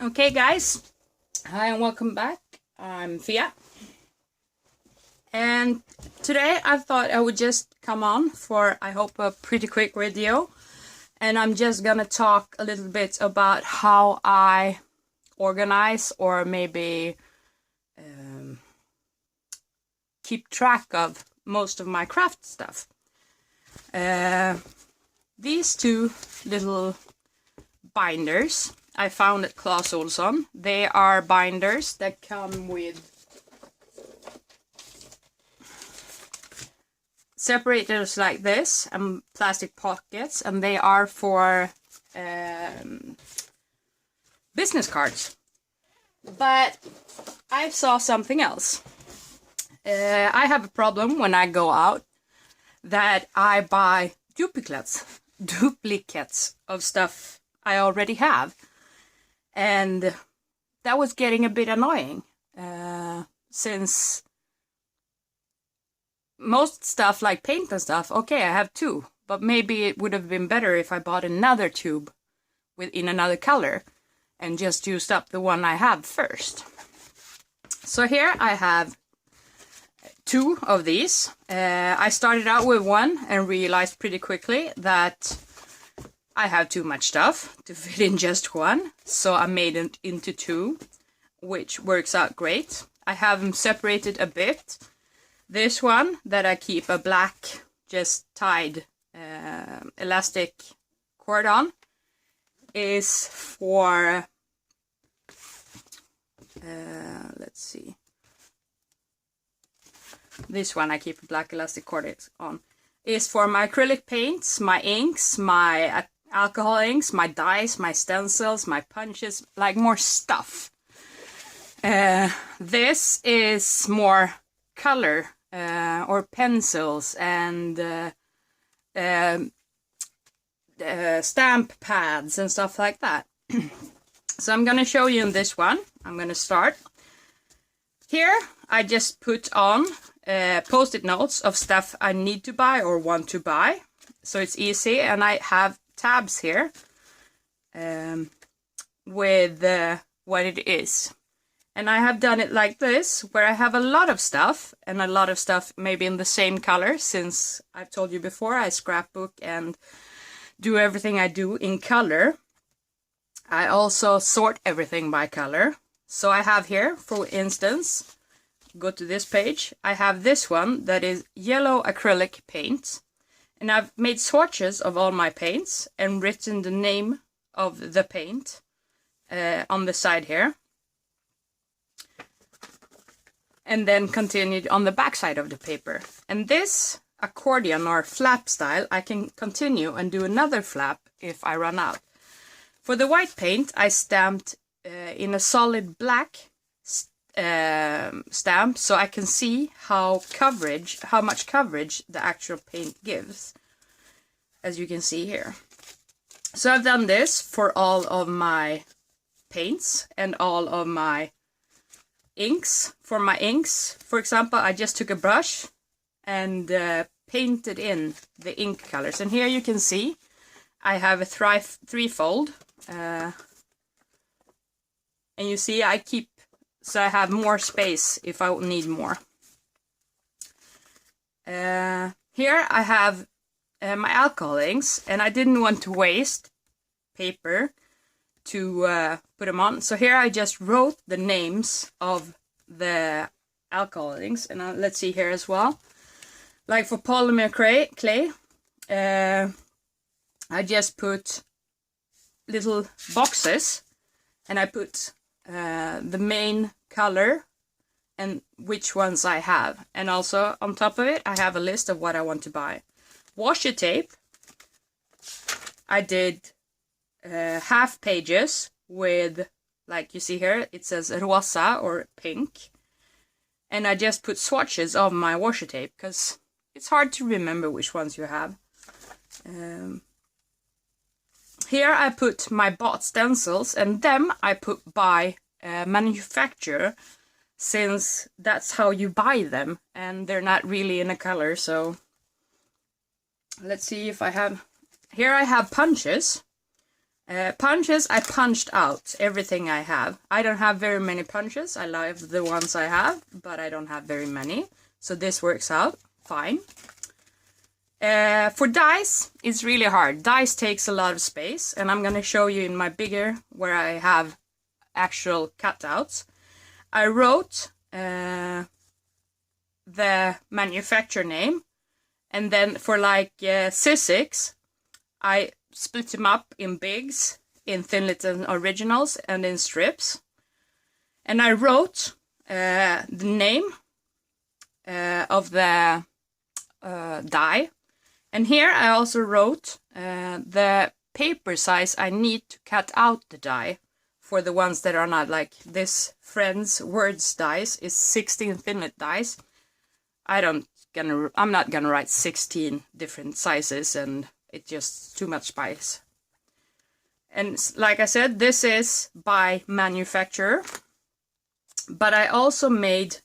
Okay guys, hi and welcome back. I'm Fia. And today I thought I would just come on for, I hope, a pretty quick video. And I'm just gonna talk a little bit about how I organize or maybe keep track of most of my craft stuff. These two little binders I found at Clas. They are binders that come with separators like this and plastic pockets, and they are for business cards. But I saw something else. I have a problem when I go out that I buy duplicates of stuff I already have. And that was getting a bit annoying, since most stuff like paint and stuff, okay, I have two, but maybe it would have been better if I bought another tube in another color and just used up the one I have first. So here I have two of these. I started out with one and realized pretty quickly that I have too much stuff to fit in just one, so I made it into two, which works out great. I have them separated a bit. This one that I keep a black, just tied elastic cord on is for, let's see. This one I keep a black elastic cord on is for my acrylic paints, my inks, my alcohol inks, my dyes, my stencils, my punches, like more stuff. This is more color or pencils and stamp pads and stuff like that. So I'm gonna show you in this one. I'm gonna start. Here I just put on post-it notes of stuff I need to buy or want to buy. So it's easy, and I have tabs here with what it is. And I have done it like this, where I have a lot of stuff, and a lot of stuff maybe in the same color, since I've told you before I scrapbook and do everything I do in color. I also sort everything by color. So I have here, for instance, go to this page, I have this one that is yellow acrylic paint. And I've made swatches of all my paints and written the name of the paint on the side here. And then continued on the back side of the paper. And this accordion or flap style, I can continue and do another flap if I run out. For the white paint, I stamped in a solid black stamp, so I can see how much coverage the actual paint gives, as you can see here. So I've done this for all of my paints and all of my inks. For my inks, for example, I just took a brush and painted in the ink colors, and here you can see I have a threefold, and you see I keep, so I have more space if I need more. Here I have my alcohol inks, and I didn't want to waste paper to put them on. So here I just wrote the names of the alcohol inks, and let's see here as well. Like for polymer clay, I just put little boxes, and I put the main color and which ones I have, and also on top of it I have a list of what I want to buy. Washi tape, I did half pages with, like you see here, it says rosa or pink, and I just put swatches of my washi tape because it's hard to remember which ones you have. Here I put my bought stencils, and them I put by manufacturer, since that's how you buy them, and they're not really in a color. So let's see if I have, here I have punches, Punches, I punched out everything I have. I don't have very many punches. I love the ones I have, but I don't have very many. So this works out fine. For dice, it's really hard. Dice takes a lot of space, and I'm going to show you in my bigger, where I have actual cutouts. I wrote the manufacturer name, and then for like C6, I split them up in bigs, in Thinlits and Originals, and in strips. And I wrote the name of the die. And here I also wrote the paper size I need to cut out the die for the ones that are not like this. Friends Words dice is 16 Thinlit dice. I'm not gonna write 16 different sizes, and it's just too much spice. And like I said, this is by manufacturer. But I also made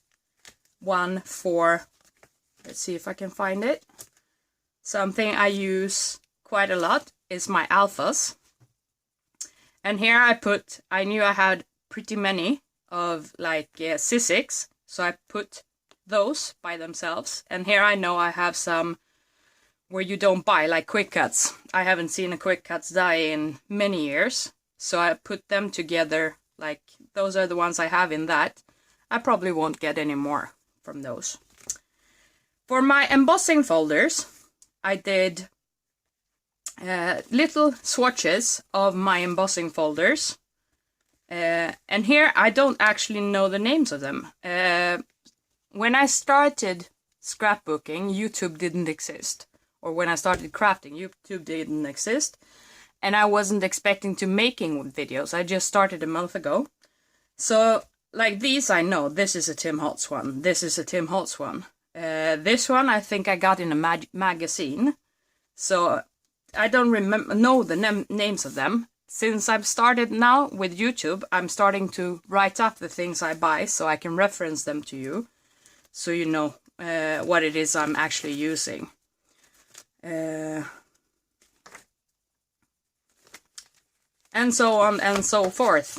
one for, let's see if I can find it. Something I use quite a lot is my alphas. And here I knew I had pretty many of like C6, so I put those by themselves. And here I know I have some where you don't buy, like quick cuts. I haven't seen a quick cuts die in many years, so I put them together. Like those are the ones I have in that. I probably won't get any more from those. For my embossing folders, I did little swatches of my embossing folders. And here I don't actually know the names of them. When I started scrapbooking, YouTube didn't exist. Or when I started crafting, YouTube didn't exist. And I wasn't expecting to making videos. I just started a month ago. So like these I know. This is a Tim Holtz one. This is a Tim Holtz one. This one I think I got in a magazine. So I don't know the names of them. Since I've started now with YouTube, I'm starting to write up the things I buy so I can reference them to you. So you know what it is I'm actually using. And so on and so forth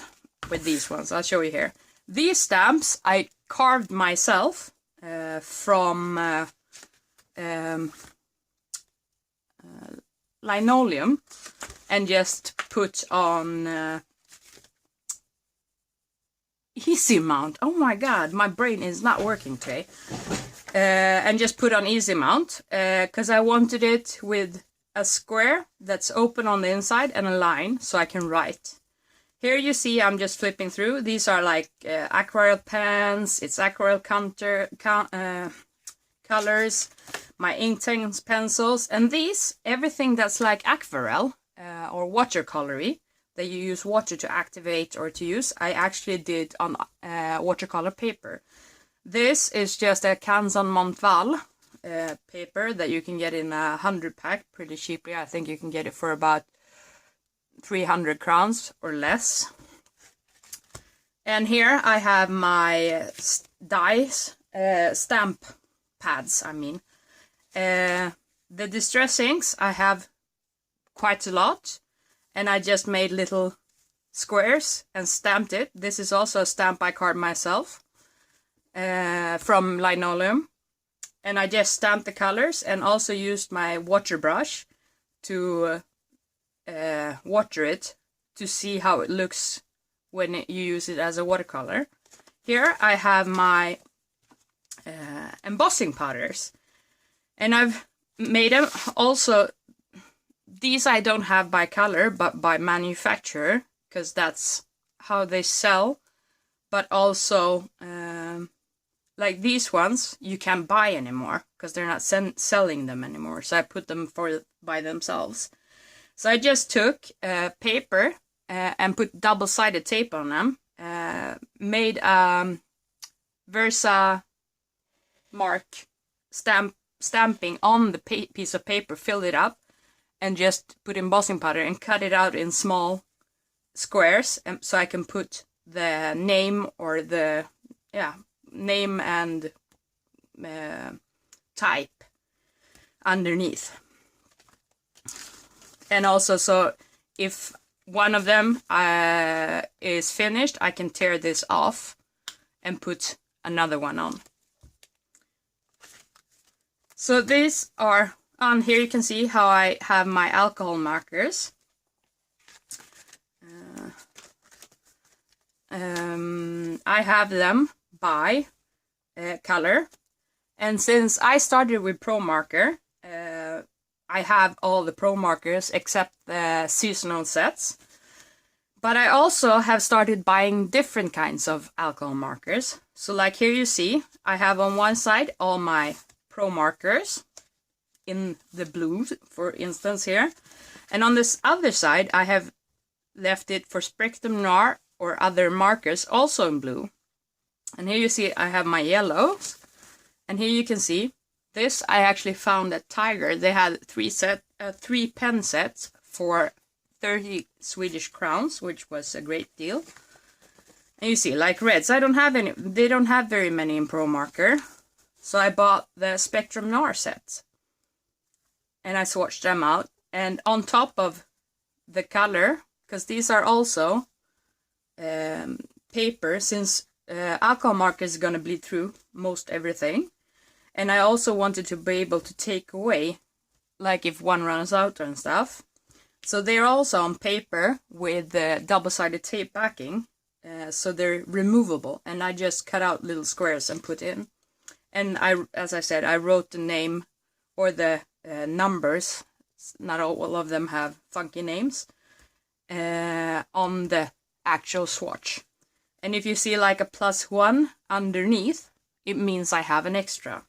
with these ones. I'll show you here. These stamps I carved myself from linoleum and just put on easy mount. Oh my god, my brain is not working today. And just put on easy mount because I wanted it with a square that's open on the inside and a line so I can write. Here you see I'm just flipping through. These are like aquarelle pens, it's aquarelle colors, my Inktense pencils, and these, everything that's like aquarelle or watercolory that you use water to activate or to use, I actually did on watercolor paper. This is just a Canson Montval paper that you can get in a 100 pack pretty cheaply. I think you can get it for about 300 crowns or less. And here I have my dies, stamp pads, I mean. The distress inks I have quite a lot, and I just made little squares and stamped it. This is also a stamp I carved myself from linoleum, and I just stamped the colors and also used my water brush to water it to see how it looks when you use it as a watercolor. Here I have my embossing powders, and I've made them also. These I don't have by color but by manufacturer because that's how they sell, but also like these ones you can't buy anymore because they're not selling them anymore, so I put them by themselves. So I just took paper and put double-sided tape on them, made Versa mark stamping on the piece of paper, filled it up, and just put embossing powder and cut it out in small squares, and so I can put the name or the name and type underneath. And also, so if one of them is finished, I can tear this off and put another one on. So these are on here. You can see how I have my alcohol markers. I have them by color, and since I started with Pro Marker, I have all the Pro Markers except the seasonal sets. But I also have started buying different kinds of alcohol markers. So like here you see, I have on one side all my Pro Markers in the blue, for instance here. And on this other side, I have left it for Spectrum Noir or other markers also in blue. And here you see I have my yellows. And here you can see this I actually found at Tiger. They had three pen sets for 30 Swedish crowns, which was a great deal. And you see, like reds, I don't have any. They don't have very many in Pro Marker. So I bought the Spectrum Noir set. And I swatched them out. And on top of the color, because these are also paper, since alcohol marker is going to bleed through most everything. And I also wanted to be able to take away, like if one runs out and stuff. So they're also on paper with double-sided tape backing. So they're removable. And I just cut out little squares and put in. And as I said, I wrote the name or the numbers. Not all of them have funky names. On the actual swatch. And if you see like a +1 underneath, it means I have an extra.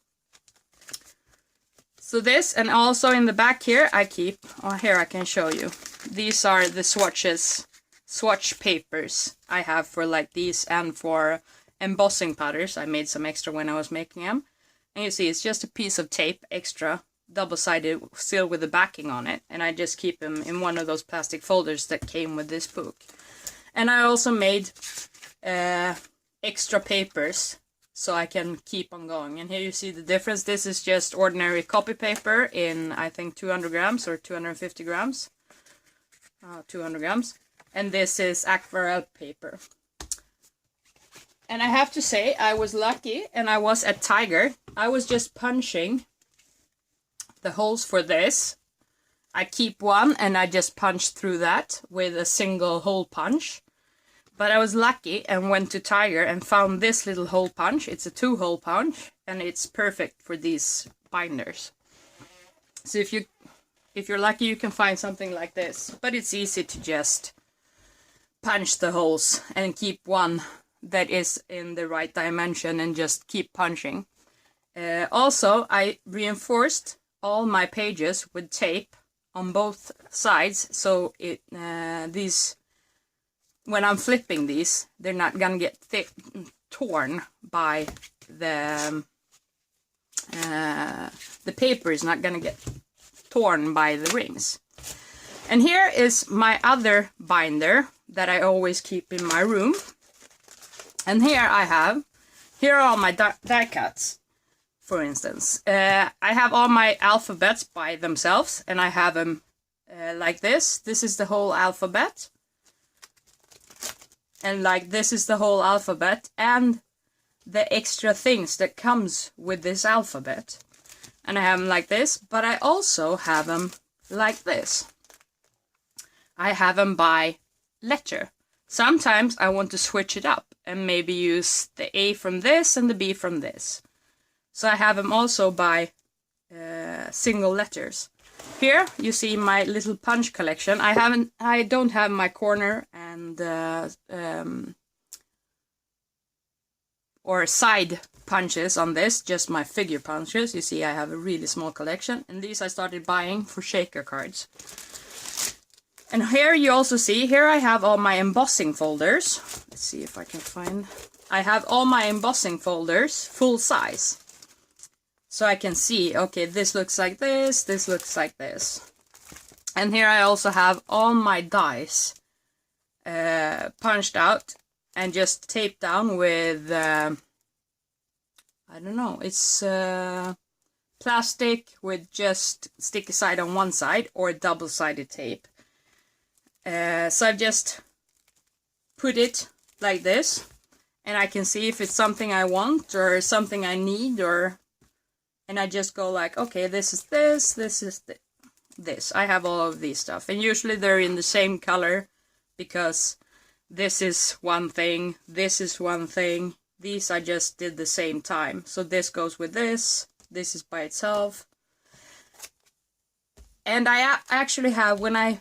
So this, and also in the back here, I keep, oh here I can show you. These are the swatch papers I have for like these and for embossing powders. I made some extra when I was making them. And you see it's just a piece of tape, extra, double-sided, still with the backing on it. And I just keep them in one of those plastic folders that came with this book. And I also made extra papers so I can keep on going. And here you see the difference. This is just ordinary copy paper in, I think, 200 grams or 250 grams. 200 grams. And this is aquarelle paper. And I have to say, I was lucky, and I was at Tiger. I was just punching the holes for this. I keep one, and I just punched through that with a single hole punch. But I was lucky and went to Tiger and found this little hole punch. It's a 2-hole punch, and it's perfect for these binders. So if you're lucky, you can find something like this. But it's easy to just punch the holes and keep one that is in the right dimension and just keep punching. Also, I reinforced all my pages with tape on both sides, so these, when I'm flipping these, they're not gonna get torn by the paper is not gonna get torn by the rings. And here is my other binder that I always keep in my room. And here are all my die cuts, for instance. I have all my alphabets by themselves, and I have them like this. This is the whole alphabet. And like this is the whole alphabet, and the extra things that comes with this alphabet. And I have them like this, but I also have them like this. I have them by letter. Sometimes I want to switch it up and maybe use the A from this and the B from this. So I have them also by single letters. Here you see my little punch collection. I don't have my corner and or side punches on this, just my figure punches. You see I have a really small collection, and these I started buying for shaker cards. And here you also see, here I have all my embossing folders. Let's see if I can find. I have all my embossing folders full size. So I can see, okay, this looks like this looks like this. And here I also have all my dies punched out and just taped down with, I don't know, it's plastic with just sticky side on one side or double-sided tape. So I've just put it like this, and I can see if it's something I want or something I need, and I just go like, okay, this is this, this is this. I have all of these stuff, and usually they're in the same color because this is one thing, this is one thing. These I just did the same time. So this goes with this is by itself. And I actually have, when I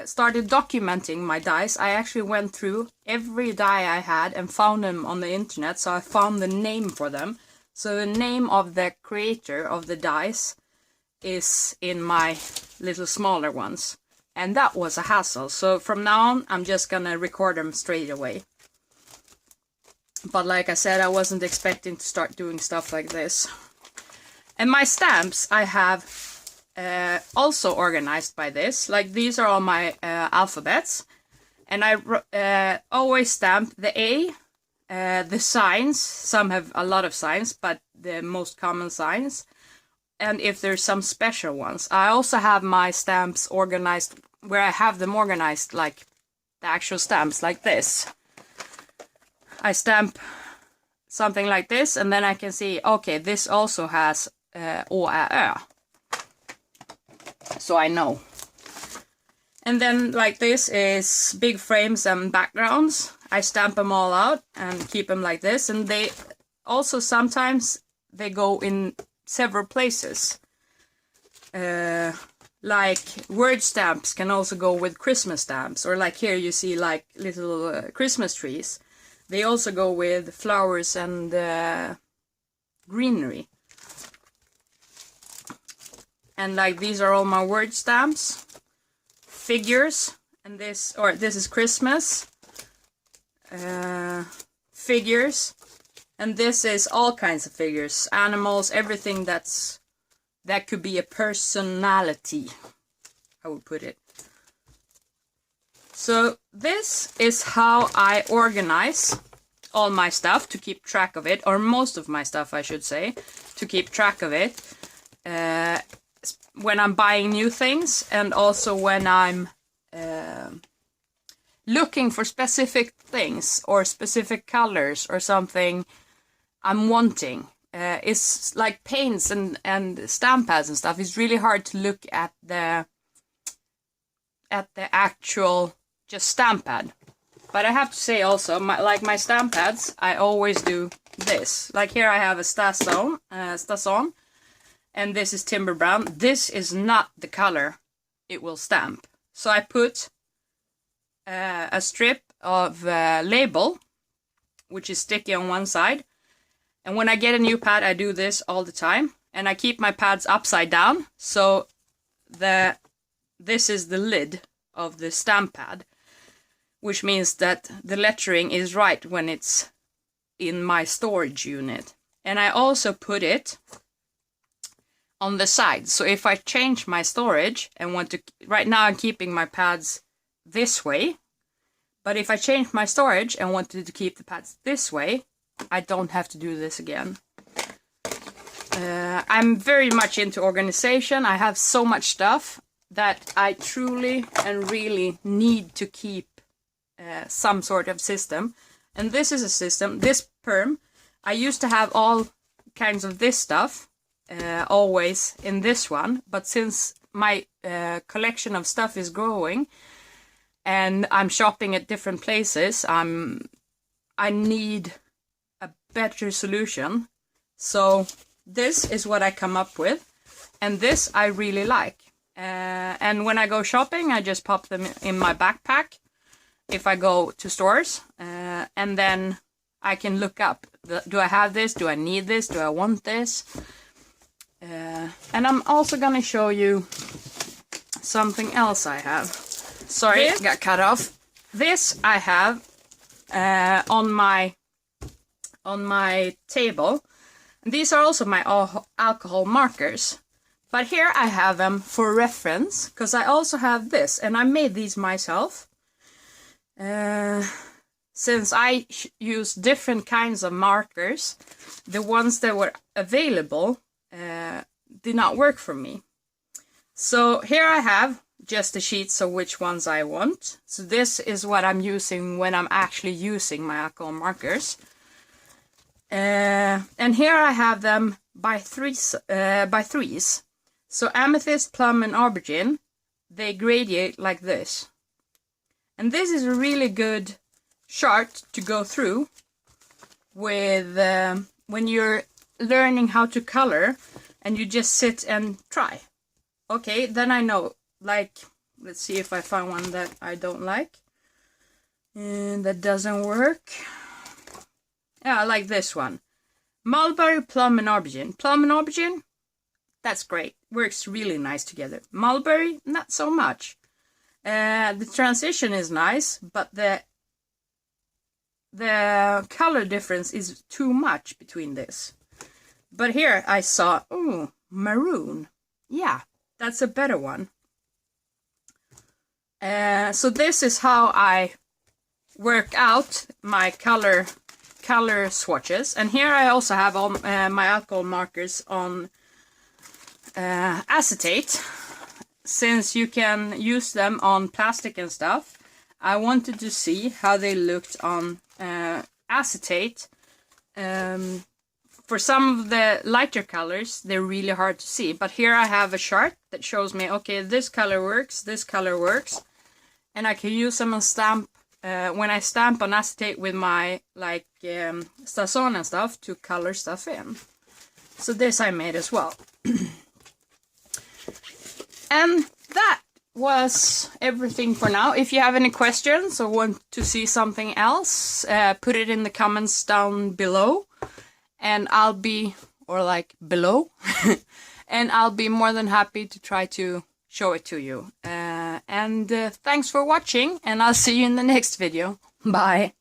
started documenting my dies, I actually went through every die I had and found them on the internet. So I found the name for them. So the name of the creator of the dies is in my little smaller ones. And that was a hassle. So from now on, I'm just gonna record them straight away. But like I said, I wasn't expecting to start doing stuff like this. And my stamps I have also organized by this. Like, these are all my alphabets. And I always stamp the A, the signs. Some have a lot of signs, but the most common signs. And if there's some special ones. I also have my stamps organized, where I have them organized like the actual stamps, like this. I stamp something like this, and then I can see, okay, this also has Å, Ä, Ö. So I know. And then like this is big frames and backgrounds. I stamp them all out and keep them like this. And they also sometimes they go in several places. Like word stamps can also go with Christmas stamps, or like here you see like little Christmas trees. They also go with flowers and greenery. And like these are all my word stamps, figures, and this is Christmas, figures, and this is all kinds of figures, animals, everything that could be a personality, I would put it. So this is how I organize all my stuff to keep track of it, or most of my stuff I should say, to keep track of it. When I'm buying new things, and also when I'm looking for specific things or specific colors or something I'm wanting. It's like paints and stamp pads and stuff. It's really hard to look at the actual just stamp pad. But I have to say also, my stamp pads, I always do this. Like here I have a Stasson. And this is Timber Brown. This is not the color it will stamp. So I put a strip of label, which is sticky on one side. And when I get a new pad, I do this all the time. And I keep my pads upside down. So this is the lid of the stamp pad, which means that the lettering is right when it's in my storage unit. And I also put it on the side. So if I change my storage and want to, right now I'm keeping my pads this way, but if I change my storage and wanted to keep the pads this way, I don't have to do this again. I'm very much into organization. I have so much stuff that I truly and really need to keep some sort of system. And this is a system, this perm. I used to have all kinds of this stuff, always in this one, but since my collection of stuff is growing and I'm shopping at different places, I need a better solution. So this is what I come up with, and this I really like. And when I go shopping, I just pop them in my backpack if I go to stores, and then I can look up, do I have this, do I need this, do I want this? And I'm also gonna show you something else I have. Sorry, got cut off. This I have on my table. These are also my alcohol markers. But here I have them for reference, because I also have this, and I made these myself. Since I use different kinds of markers, the ones that were available did not work for me. So here I have just the sheets of which ones I want. So this is what I'm using when I'm actually using my alcohol markers. And here I have them by threes. So amethyst, plum, and aubergine, they gradate like this. And this is a really good chart to go through with when you're learning how to color and you just sit and try. Okay, then I know, like, let's see if I find one that I don't like. And that doesn't work. Yeah, I like this one. Mulberry, plum, and aubergine. Plum and aubergine, that's great. Works really nice together. Mulberry, not so much. The transition is nice, but the color difference is too much between this. But here I saw, ooh, maroon. Yeah, that's a better one. So this is how I work out my color swatches. And here I also have all my alcohol markers on acetate. Since you can use them on plastic and stuff, I wanted to see how they looked on acetate. For some of the lighter colors, they're really hard to see. But here I have a chart that shows me, okay, this color works, and I can use them on stamp when I stamp on acetate with my like Sazon and stuff to color stuff in. So this I made as well. And that was everything for now. If you have any questions or want to see something else, put it in the comments down below. And I'll be, or like below, and I'll be more than happy to try to show it to you. And thanks for watching, and I'll see you in the next video. Bye.